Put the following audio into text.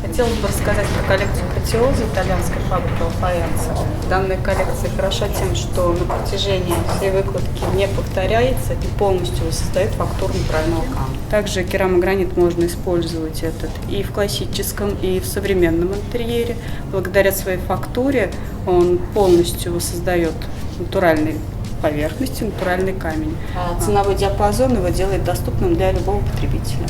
Хотелось бы рассказать про коллекцию Патиоза итальянской фабрики Лафаэнца. Данная коллекция хороша тем, что на протяжении всей выкладки не повторяется и полностью воссоздает фактуру натурального камня. Также керамогранит можно использовать и в классическом, и в современном интерьере. Благодаря своей фактуре он полностью воссоздает натуральный поверхности, натуральный камень. Ценовой диапазон его делает доступным для любого потребителя.